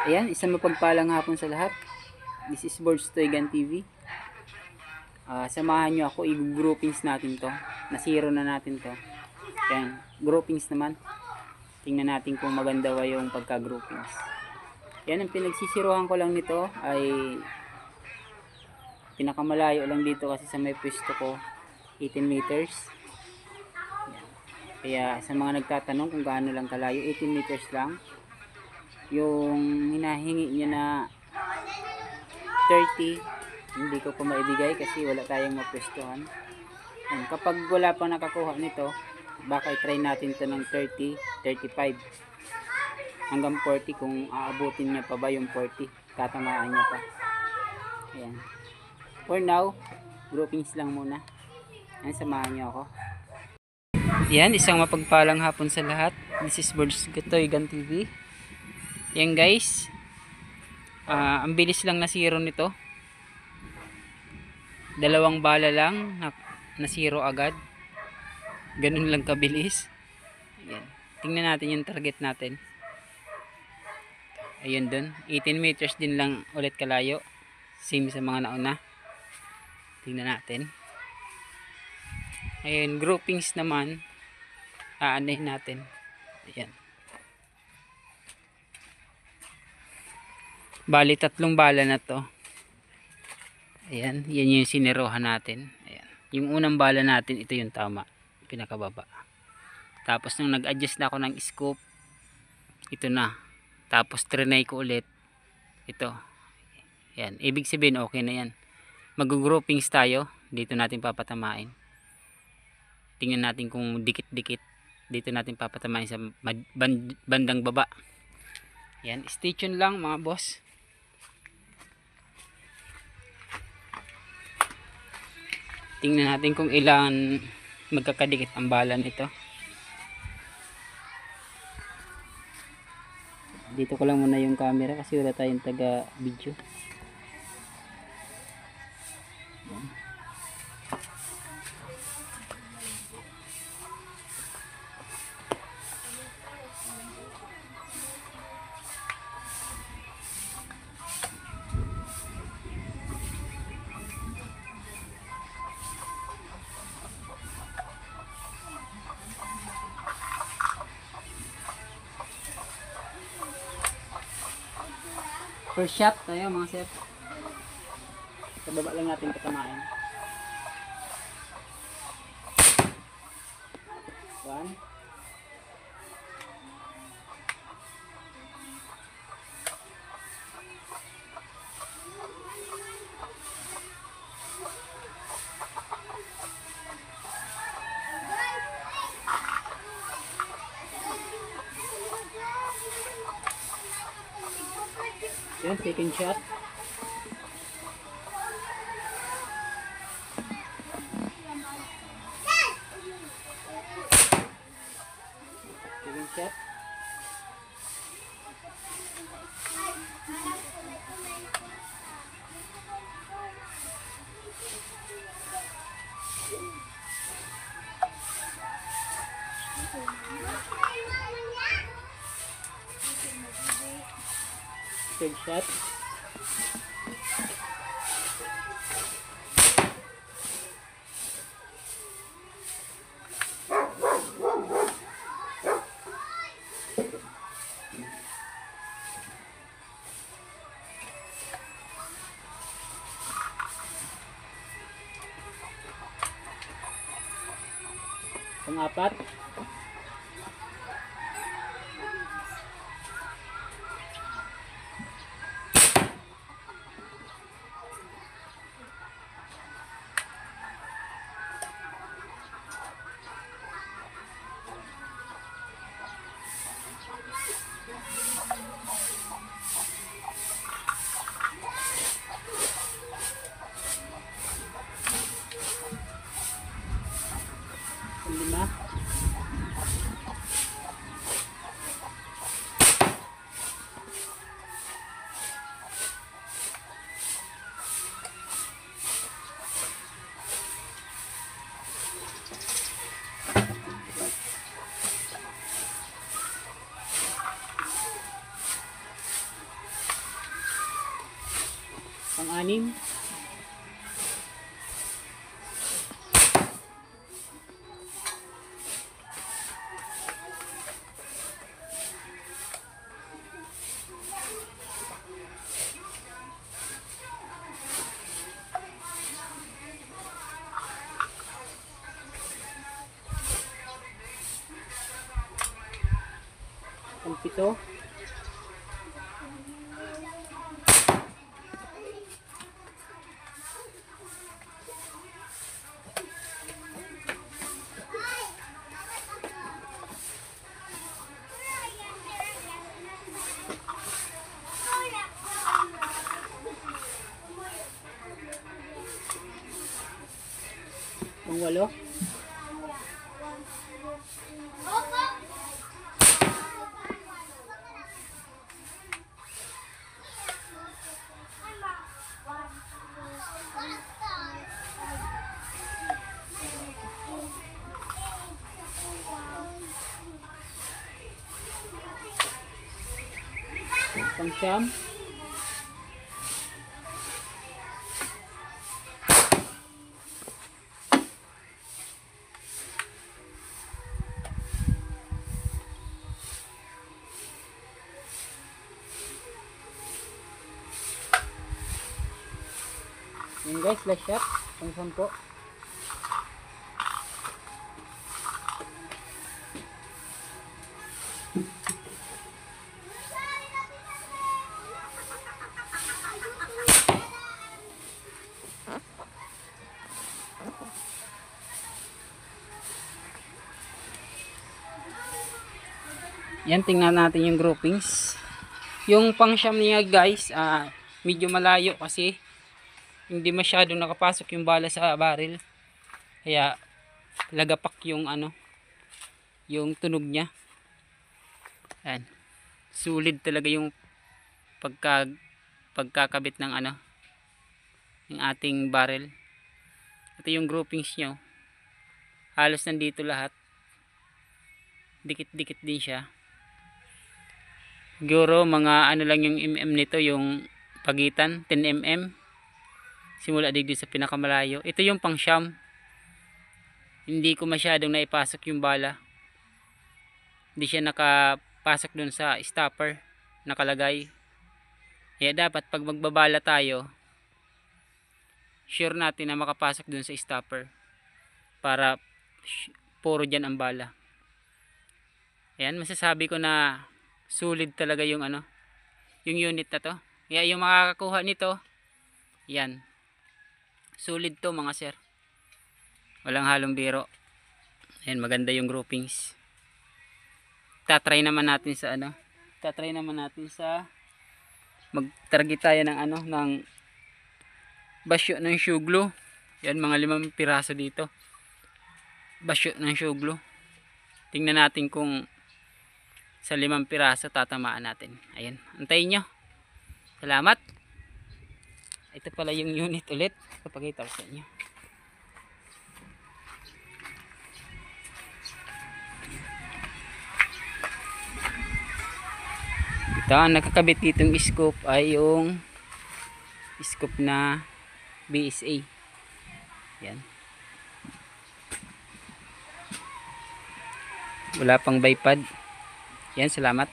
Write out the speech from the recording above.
Ayan, isang mapagpalang hapon sa lahat. This is Boards Toygan TV. Samahan nyo ako, i-groupings natin to. Nasiro na natin to. Ayan, groupings naman. Tingnan natin kung maganda ba yung pagka-groupings. Ayan, ang pinagsisiruhan ko lang nito ay pinakamalayo lang dito kasi sa may pwesto ko 18 meters. Ayan. Kaya sa mga nagtatanong kung gaano lang kalayo, 18 meters lang. Yung hinahingi niya na 30, hindi ko pa maibigay kasi wala tayong mapwestuhan. And kapag wala pang nakakuha nito, baka i-try natin to ng 30, 35 hanggang 40 kung aabutin niya pa ba yung 40, tatamaan niya pa. Ayan. For now, groupings lang muna. Ayan, samahan niyo ako. Yan, isang mapagpalang hapon sa lahat. This is Boards Toygan TV. Yan guys, ang bilis lang nasiro nito. Dalawang bala lang nasiro agad. Ganun lang kabilis. Yan. Tingnan natin yung target natin. Ayun dun, 18 meters din lang ulit kalayo. Same sa mga nauna. Tingnan natin. Ayun, groupings naman. Aanahin natin. Ayan. Bali, 3 bala na to. Ayan, yan yung sinirohan natin. Ayan. Yung unang bala natin, ito yung tama. Pinakababa. Tapos nung nag-adjust na ako ng scope, ito na. Tapos trinay ko ulit. Ito. Ayan, ibig sabihin okay na yan. Mag-groupings tayo. Dito natin papatamain. Tingnan natin kung dikit-dikit. Dito natin papatamain sa bandang baba. Ayan, stay tuned lang mga boss. Tingnan natin kung ilan magkakadikit ang bala nito. Dito ko lang muna yung camera kasi wala tayong taga video. First shot tayo mga sir. Sa baba lang natin patamain. 1. Yan, second shot. Second shot. Third shot. Pang-apat. Lima. Pang-anim. Pang-pito. Pang-walo. Pang-siyam. Yan guys, last shot. Pang-sampo. Yan, tingnan natin yung groupings. Yung pang-siyam niya guys, medyo malayo kasi hindi masyadong nakapasok yung bala sa barrel. Kaya lagapak yung yung tunog niya. Yan. Sulit talaga yung pagkakabit ng ng ating barrel. Ito yung groupings nyo. Halos nandito lahat. Dikit-dikit din siya. Siguro mga lang yung nito, yung pagitan 10 mm simula dito sa pinakamalayo. Ito yung pang-siyam. Hindi ko masyadong naipasok yung bala. Hindi siya nakapasok dun sa stopper nakalagay. Kaya dapat pag magbabala tayo, sure natin na makapasok dun sa stopper para puro dyan ang bala. Ayan, masasabi ko na solid talaga yung yung unit na to. Kaya yung makakakuha nito, yan, solid to mga sir, walang halong biro. Ayan, maganda yung groupings. Tatry naman natin sa mag-target tayo ng ng basyo ng shoe glue. Yan, mga 5 piraso dito basyo ng shoe glue. Tingnan natin kung sa 5 piraso tatamaan natin. Ayan, antayin nyo. Salamat. Ito pala yung unit ulit, papakita ko sa inyo. Ito, ang nakakabit ditong scoop ay yung scoop na BSA. Yan, wala pang bipod. Yan, salamat.